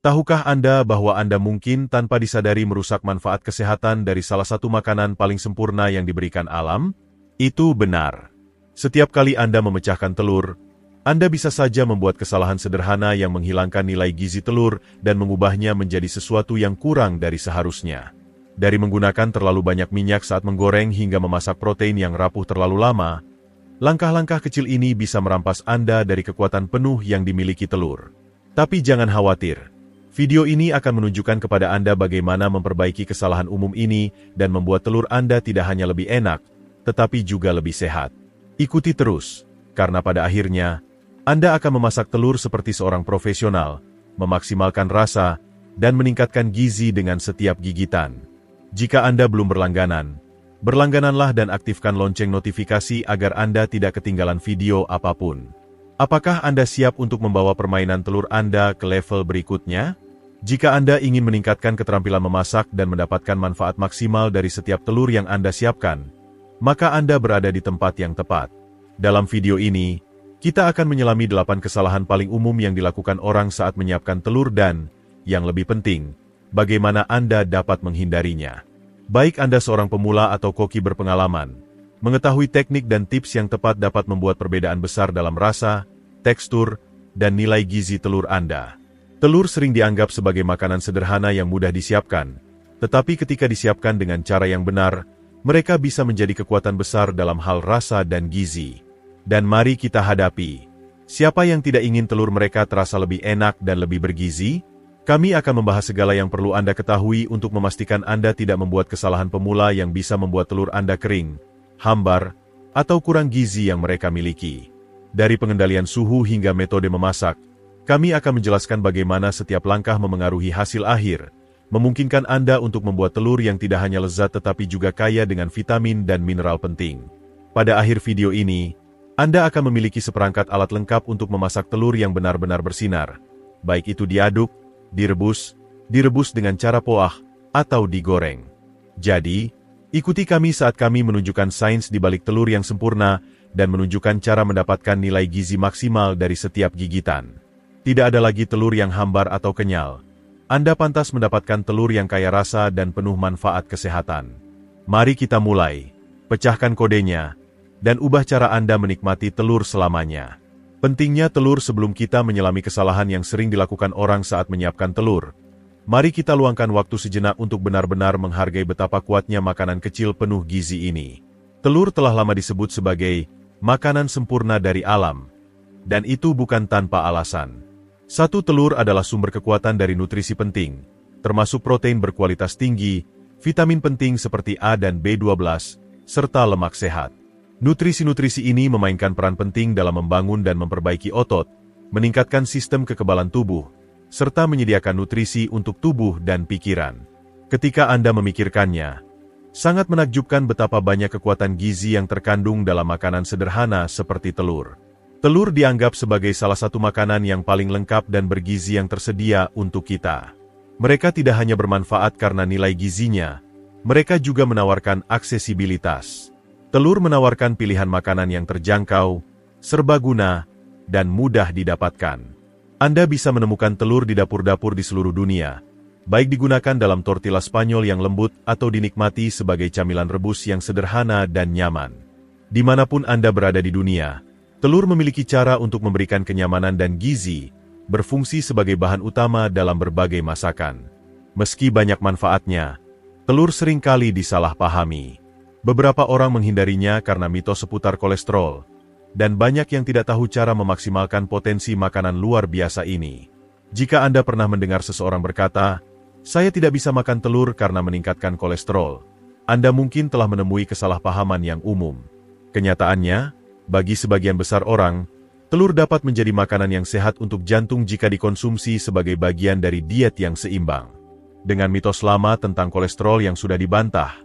Tahukah Anda bahwa Anda mungkin tanpa disadari merusak manfaat kesehatan dari salah satu makanan paling sempurna yang diberikan alam? Itu benar. Setiap kali Anda memecahkan telur, Anda bisa saja membuat kesalahan sederhana yang menghilangkan nilai gizi telur dan mengubahnya menjadi sesuatu yang kurang dari seharusnya. Dari menggunakan terlalu banyak minyak saat menggoreng hingga memasak protein yang rapuh terlalu lama, langkah-langkah kecil ini bisa merampas Anda dari kekuatan penuh yang dimiliki telur. Tapi jangan khawatir. Video ini akan menunjukkan kepada Anda bagaimana memperbaiki kesalahan umum ini dan membuat telur Anda tidak hanya lebih enak, tetapi juga lebih sehat. Ikuti terus, karena pada akhirnya, Anda akan memasak telur seperti seorang profesional, memaksimalkan rasa, dan meningkatkan gizi dengan setiap gigitan. Jika Anda belum berlangganan, berlanggananlah dan aktifkan lonceng notifikasi agar Anda tidak ketinggalan video apapun. Apakah Anda siap untuk membawa permainan telur Anda ke level berikutnya? Jika Anda ingin meningkatkan keterampilan memasak dan mendapatkan manfaat maksimal dari setiap telur yang Anda siapkan, maka Anda berada di tempat yang tepat. Dalam video ini, kita akan menyelami 8 kesalahan paling umum yang dilakukan orang saat menyiapkan telur dan, yang lebih penting, bagaimana Anda dapat menghindarinya. Baik Anda seorang pemula atau koki berpengalaman, mengetahui teknik dan tips yang tepat dapat membuat perbedaan besar dalam rasa, tekstur, dan nilai gizi telur Anda. Telur sering dianggap sebagai makanan sederhana yang mudah disiapkan, tetapi ketika disiapkan dengan cara yang benar, mereka bisa menjadi kekuatan besar dalam hal rasa dan gizi. Dan mari kita hadapi. Siapa yang tidak ingin telur mereka terasa lebih enak dan lebih bergizi? Kami akan membahas segala yang perlu Anda ketahui untuk memastikan Anda tidak membuat kesalahan pemula yang bisa membuat telur Anda kering, hambar, atau kurang gizi yang mereka miliki. Dari pengendalian suhu hingga metode memasak, kami akan menjelaskan bagaimana setiap langkah memengaruhi hasil akhir, memungkinkan Anda untuk membuat telur yang tidak hanya lezat tetapi juga kaya dengan vitamin dan mineral penting. Pada akhir video ini, Anda akan memiliki seperangkat alat lengkap untuk memasak telur yang benar-benar bersinar, baik itu diaduk, direbus dengan cara poah, atau digoreng. Jadi, ikuti kami saat kami menunjukkan sains di balik telur yang sempurna dan menunjukkan cara mendapatkan nilai gizi maksimal dari setiap gigitan. Tidak ada lagi telur yang hambar atau kenyal. Anda pantas mendapatkan telur yang kaya rasa dan penuh manfaat kesehatan. Mari kita mulai. Pecahkan kodenya, dan ubah cara Anda menikmati telur selamanya. Pentingnya telur sebelum kita menyelami kesalahan yang sering dilakukan orang saat menyiapkan telur. Mari kita luangkan waktu sejenak untuk benar-benar menghargai betapa kuatnya makanan kecil penuh gizi ini. Telur telah lama disebut sebagai makanan sempurna dari alam. Dan itu bukan tanpa alasan. Satu telur adalah sumber kekuatan dari nutrisi penting, termasuk protein berkualitas tinggi, vitamin penting seperti A dan B12, serta lemak sehat. Nutrisi-nutrisi ini memainkan peran penting dalam membangun dan memperbaiki otot, meningkatkan sistem kekebalan tubuh, serta menyediakan nutrisi untuk tubuh dan pikiran. Ketika Anda memikirkannya, sangat menakjubkan betapa banyak kekuatan gizi yang terkandung dalam makanan sederhana seperti telur. Telur dianggap sebagai salah satu makanan yang paling lengkap dan bergizi yang tersedia untuk kita. Mereka tidak hanya bermanfaat karena nilai gizinya, mereka juga menawarkan aksesibilitas. Telur menawarkan pilihan makanan yang terjangkau, serbaguna, dan mudah didapatkan. Anda bisa menemukan telur di dapur-dapur di seluruh dunia, baik digunakan dalam tortilla Spanyol yang lembut atau dinikmati sebagai camilan rebus yang sederhana dan nyaman. Dimanapun Anda berada di dunia, telur memiliki cara untuk memberikan kenyamanan dan gizi, berfungsi sebagai bahan utama dalam berbagai masakan. Meski banyak manfaatnya, telur seringkali disalahpahami. Beberapa orang menghindarinya karena mitos seputar kolesterol, dan banyak yang tidak tahu cara memaksimalkan potensi makanan luar biasa ini. Jika Anda pernah mendengar seseorang berkata, "Saya tidak bisa makan telur karena meningkatkan kolesterol," Anda mungkin telah menemui kesalahpahaman yang umum. Kenyataannya, bagi sebagian besar orang, telur dapat menjadi makanan yang sehat untuk jantung jika dikonsumsi sebagai bagian dari diet yang seimbang. Dengan mitos lama tentang kolesterol yang sudah dibantah,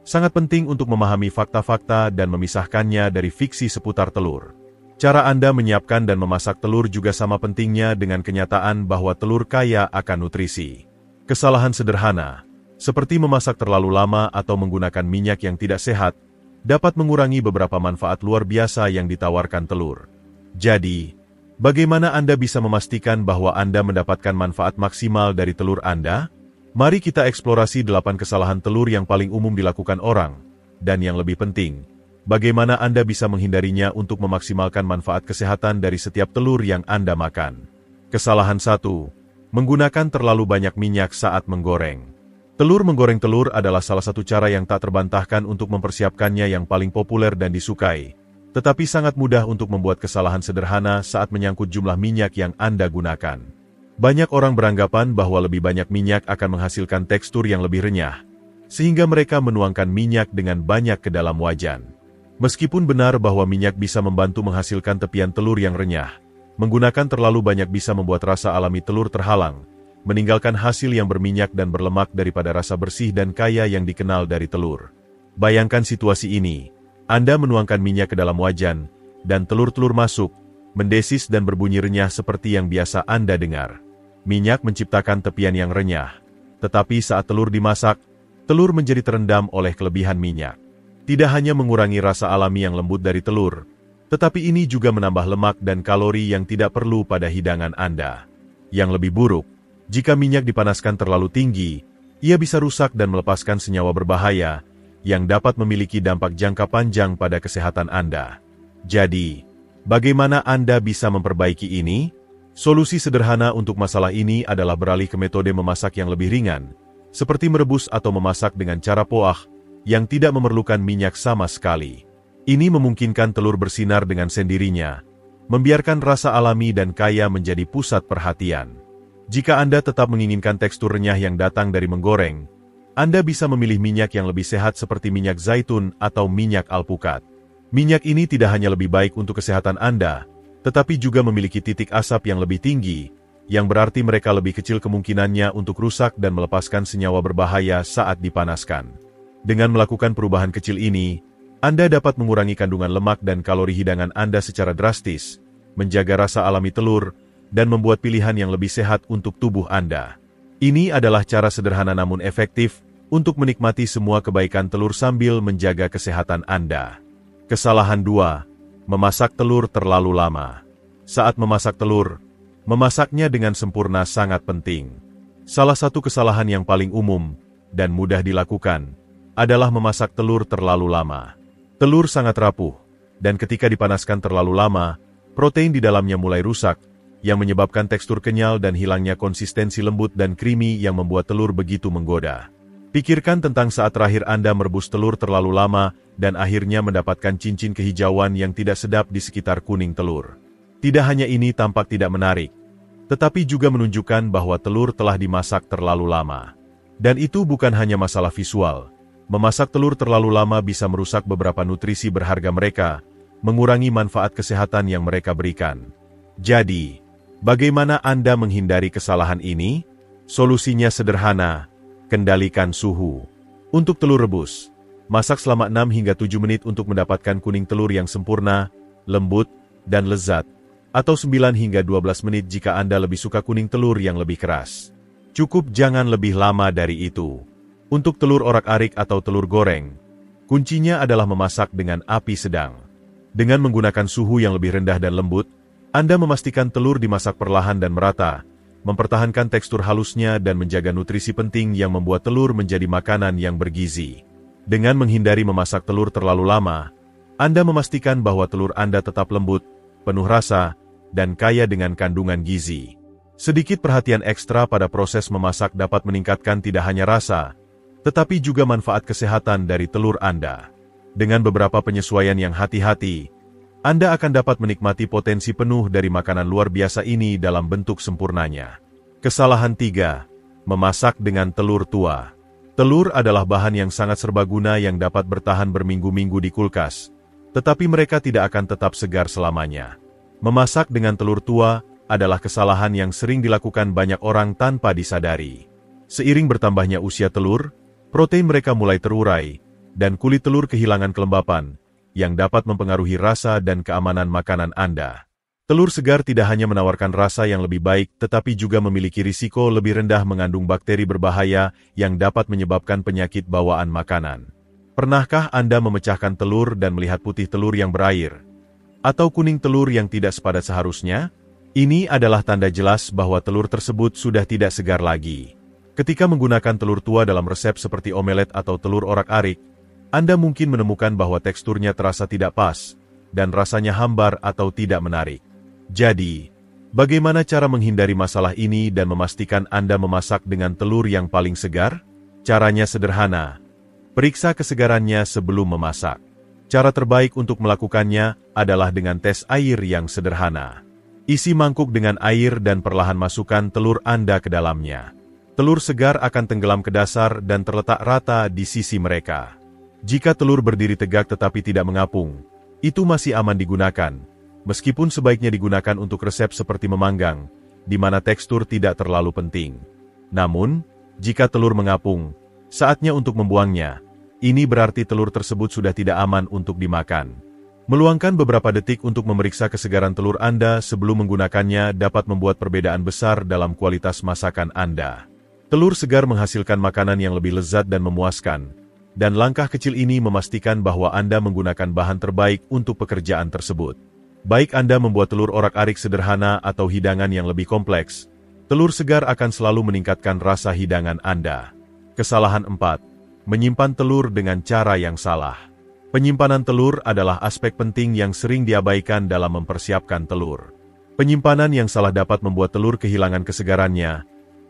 sangat penting untuk memahami fakta-fakta dan memisahkannya dari fiksi seputar telur. Cara Anda menyiapkan dan memasak telur juga sama pentingnya dengan kenyataan bahwa telur kaya akan nutrisi. Kesalahan sederhana, seperti memasak terlalu lama atau menggunakan minyak yang tidak sehat, dapat mengurangi beberapa manfaat luar biasa yang ditawarkan telur. Jadi, Bagaimana Anda bisa memastikan bahwa Anda mendapatkan manfaat maksimal dari telur Anda? Mari kita eksplorasi 8 kesalahan telur yang paling umum dilakukan orang. Dan yang lebih penting, bagaimana Anda bisa menghindarinya untuk memaksimalkan manfaat kesehatan dari setiap telur yang Anda makan. Kesalahan 1. Menggunakan terlalu banyak minyak saat menggoreng. Menggoreng telur adalah salah satu cara yang tak terbantahkan untuk mempersiapkannya yang paling populer dan disukai. Tetapi sangat mudah untuk membuat kesalahan sederhana saat menyangkut jumlah minyak yang Anda gunakan. Banyak orang beranggapan bahwa lebih banyak minyak akan menghasilkan tekstur yang lebih renyah, sehingga mereka menuangkan minyak dengan banyak ke dalam wajan. Meskipun benar bahwa minyak bisa membantu menghasilkan tepian telur yang renyah, menggunakan terlalu banyak bisa membuat rasa alami telur terhalang, meninggalkan hasil yang berminyak dan berlemak daripada rasa bersih dan kaya yang dikenal dari telur. Bayangkan situasi ini. Anda menuangkan minyak ke dalam wajan, dan telur-telur masuk, mendesis dan berbunyi renyah seperti yang biasa Anda dengar. Minyak menciptakan tepian yang renyah. Tetapi saat telur dimasak, telur menjadi terendam oleh kelebihan minyak. Tidak hanya mengurangi rasa alami yang lembut dari telur, tetapi ini juga menambah lemak dan kalori yang tidak perlu pada hidangan Anda. Yang lebih buruk, jika minyak dipanaskan terlalu tinggi, ia bisa rusak dan melepaskan senyawa berbahaya yang dapat memiliki dampak jangka panjang pada kesehatan Anda. Jadi, bagaimana Anda bisa memperbaiki ini? Solusi sederhana untuk masalah ini adalah beralih ke metode memasak yang lebih ringan, seperti merebus atau memasak dengan cara poah, yang tidak memerlukan minyak sama sekali. Ini memungkinkan telur bersinar dengan sendirinya, membiarkan rasa alami dan kaya menjadi pusat perhatian. Jika Anda tetap menginginkan tekstur renyah yang datang dari menggoreng, Anda bisa memilih minyak yang lebih sehat seperti minyak zaitun atau minyak alpukat. Minyak ini tidak hanya lebih baik untuk kesehatan Anda, tetapi juga memiliki titik asap yang lebih tinggi, yang berarti mereka lebih kecil kemungkinannya untuk rusak dan melepaskan senyawa berbahaya saat dipanaskan. Dengan melakukan perubahan kecil ini, Anda dapat mengurangi kandungan lemak dan kalori hidangan Anda secara drastis, menjaga rasa alami telur, dan membuat pilihan yang lebih sehat untuk tubuh Anda. Ini adalah cara sederhana namun efektif untuk menikmati semua kebaikan telur sambil menjaga kesehatan Anda. Kesalahan 2. Memasak telur terlalu lama. Saat memasak telur, memasaknya dengan sempurna sangat penting. Salah satu kesalahan yang paling umum dan mudah dilakukan adalah memasak telur terlalu lama. Telur sangat rapuh, dan ketika dipanaskan terlalu lama, protein di dalamnya mulai rusak, yang menyebabkan tekstur kenyal dan hilangnya konsistensi lembut dan creamy yang membuat telur begitu menggoda. Pikirkan tentang saat terakhir Anda merebus telur terlalu lama dan akhirnya mendapatkan cincin kehijauan yang tidak sedap di sekitar kuning telur. Tidak hanya ini tampak tidak menarik, tetapi juga menunjukkan bahwa telur telah dimasak terlalu lama. Dan itu bukan hanya masalah visual. Memasak telur terlalu lama bisa merusak beberapa nutrisi berharga mereka, mengurangi manfaat kesehatan yang mereka berikan. Jadi, bagaimana Anda menghindari kesalahan ini? Solusinya sederhana, kendalikan suhu. Untuk telur rebus, masak selama 6 hingga 7 menit untuk mendapatkan kuning telur yang sempurna, lembut, dan lezat, atau 9 hingga 12 menit jika Anda lebih suka kuning telur yang lebih keras. Cukup jangan lebih lama dari itu. Untuk telur orak-arik atau telur goreng, kuncinya adalah memasak dengan api sedang. Dengan menggunakan suhu yang lebih rendah dan lembut, Anda memastikan telur dimasak perlahan dan merata, mempertahankan tekstur halusnya dan menjaga nutrisi penting yang membuat telur menjadi makanan yang bergizi. Dengan menghindari memasak telur terlalu lama, Anda memastikan bahwa telur Anda tetap lembut, penuh rasa, dan kaya dengan kandungan gizi. Sedikit perhatian ekstra pada proses memasak dapat meningkatkan tidak hanya rasa, tetapi juga manfaat kesehatan dari telur Anda. Dengan beberapa penyesuaian yang hati-hati, Anda akan dapat menikmati potensi penuh dari makanan luar biasa ini dalam bentuk sempurnanya. Kesalahan 3. Memasak dengan telur tua. Telur adalah bahan yang sangat serbaguna yang dapat bertahan berminggu-minggu di kulkas, tetapi mereka tidak akan tetap segar selamanya. Memasak dengan telur tua adalah kesalahan yang sering dilakukan banyak orang tanpa disadari. Seiring bertambahnya usia telur, protein mereka mulai terurai, dan kulit telur kehilangan kelembapan, yang dapat mempengaruhi rasa dan keamanan makanan Anda. Telur segar tidak hanya menawarkan rasa yang lebih baik, tetapi juga memiliki risiko lebih rendah mengandung bakteri berbahaya yang dapat menyebabkan penyakit bawaan makanan. Pernahkah Anda memecahkan telur dan melihat putih telur yang berair? Atau kuning telur yang tidak sepadat seharusnya? Ini adalah tanda jelas bahwa telur tersebut sudah tidak segar lagi. Ketika menggunakan telur tua dalam resep seperti omelet atau telur orak-arik, Anda mungkin menemukan bahwa teksturnya terasa tidak pas, dan rasanya hambar atau tidak menarik. Jadi, bagaimana cara menghindari masalah ini dan memastikan Anda memasak dengan telur yang paling segar? Caranya sederhana. Periksa kesegarannya sebelum memasak. Cara terbaik untuk melakukannya adalah dengan tes air yang sederhana. Isi mangkuk dengan air dan perlahan masukkan telur Anda ke dalamnya. Telur segar akan tenggelam ke dasar dan terletak rata di sisi mereka. Jika telur berdiri tegak tetapi tidak mengapung, itu masih aman digunakan, meskipun sebaiknya digunakan untuk resep seperti memanggang, di mana tekstur tidak terlalu penting. Namun, jika telur mengapung, saatnya untuk membuangnya. Ini berarti telur tersebut sudah tidak aman untuk dimakan. Meluangkan beberapa detik untuk memeriksa kesegaran telur Anda sebelum menggunakannya dapat membuat perbedaan besar dalam kualitas masakan Anda. Telur segar menghasilkan makanan yang lebih lezat dan memuaskan, dan langkah kecil ini memastikan bahwa Anda menggunakan bahan terbaik untuk pekerjaan tersebut. Baik Anda membuat telur orak-arik sederhana atau hidangan yang lebih kompleks, telur segar akan selalu meningkatkan rasa hidangan Anda. Kesalahan 4. Menyimpan telur dengan cara yang salah. Penyimpanan telur adalah aspek penting yang sering diabaikan dalam mempersiapkan telur. Penyimpanan yang salah dapat membuat telur kehilangan kesegarannya,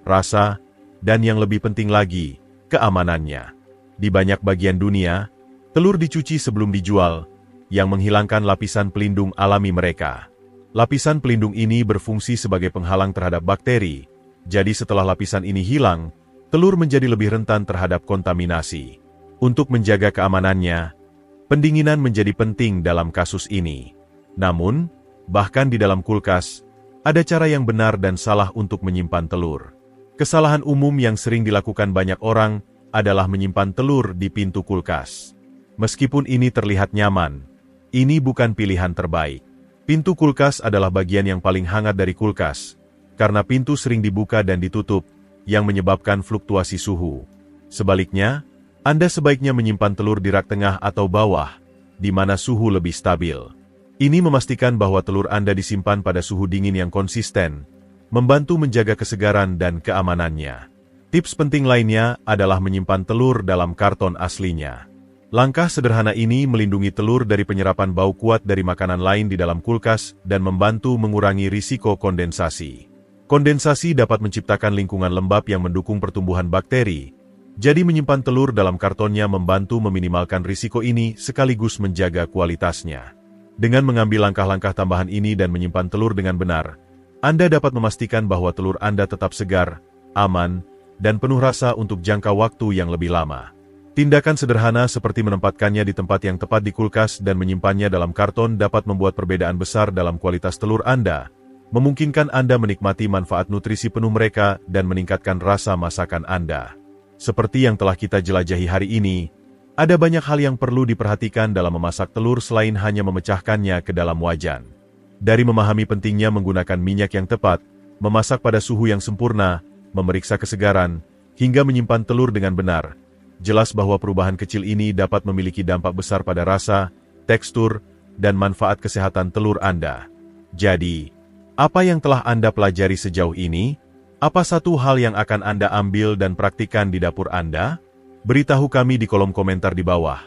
rasa, dan yang lebih penting lagi, keamanannya. Di banyak bagian dunia, telur dicuci sebelum dijual, yang menghilangkan lapisan pelindung alami mereka. Lapisan pelindung ini berfungsi sebagai penghalang terhadap bakteri, jadi setelah lapisan ini hilang, telur menjadi lebih rentan terhadap kontaminasi. Untuk menjaga keamanannya, pendinginan menjadi penting dalam kasus ini. Namun, bahkan di dalam kulkas, ada cara yang benar dan salah untuk menyimpan telur. Kesalahan umum yang sering dilakukan banyak orang adalah menyimpan telur di pintu kulkas. Meskipun ini terlihat nyaman, ini bukan pilihan terbaik. Pintu kulkas adalah bagian yang paling hangat dari kulkas, karena pintu sering dibuka dan ditutup, yang menyebabkan fluktuasi suhu. Sebaliknya, Anda sebaiknya menyimpan telur di rak tengah atau bawah, di mana suhu lebih stabil. Ini memastikan bahwa telur Anda disimpan pada suhu dingin yang konsisten, membantu menjaga kesegaran dan keamanannya. Tips penting lainnya adalah menyimpan telur dalam karton aslinya. Langkah sederhana ini melindungi telur dari penyerapan bau kuat dari makanan lain di dalam kulkas dan membantu mengurangi risiko kondensasi. Kondensasi dapat menciptakan lingkungan lembab yang mendukung pertumbuhan bakteri, jadi menyimpan telur dalam kartonnya membantu meminimalkan risiko ini sekaligus menjaga kualitasnya. Dengan mengambil langkah-langkah tambahan ini dan menyimpan telur dengan benar, Anda dapat memastikan bahwa telur Anda tetap segar, aman, dan penuh rasa untuk jangka waktu yang lebih lama. Tindakan sederhana seperti menempatkannya di tempat yang tepat di kulkas dan menyimpannya dalam karton dapat membuat perbedaan besar dalam kualitas telur Anda, memungkinkan Anda menikmati manfaat nutrisi penuh mereka dan meningkatkan rasa masakan Anda. Seperti yang telah kita jelajahi hari ini, ada banyak hal yang perlu diperhatikan dalam memasak telur selain hanya memecahkannya ke dalam wajan. Dari memahami pentingnya menggunakan minyak yang tepat, memasak pada suhu yang sempurna, memeriksa kesegaran, hingga menyimpan telur dengan benar, jelas bahwa perubahan kecil ini dapat memiliki dampak besar pada rasa, tekstur, dan manfaat kesehatan telur Anda. Jadi, apa yang telah Anda pelajari sejauh ini? Apa satu hal yang akan Anda ambil dan praktikkan di dapur Anda? Beritahu kami di kolom komentar di bawah.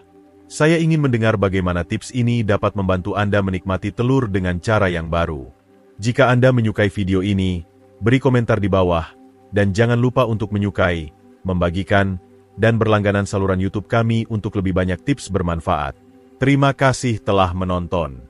Saya ingin mendengar bagaimana tips ini dapat membantu Anda menikmati telur dengan cara yang baru. Jika Anda menyukai video ini, beri komentar di bawah, dan jangan lupa untuk menyukai, membagikan, dan berlangganan saluran YouTube kami untuk lebih banyak tips bermanfaat. Terima kasih telah menonton.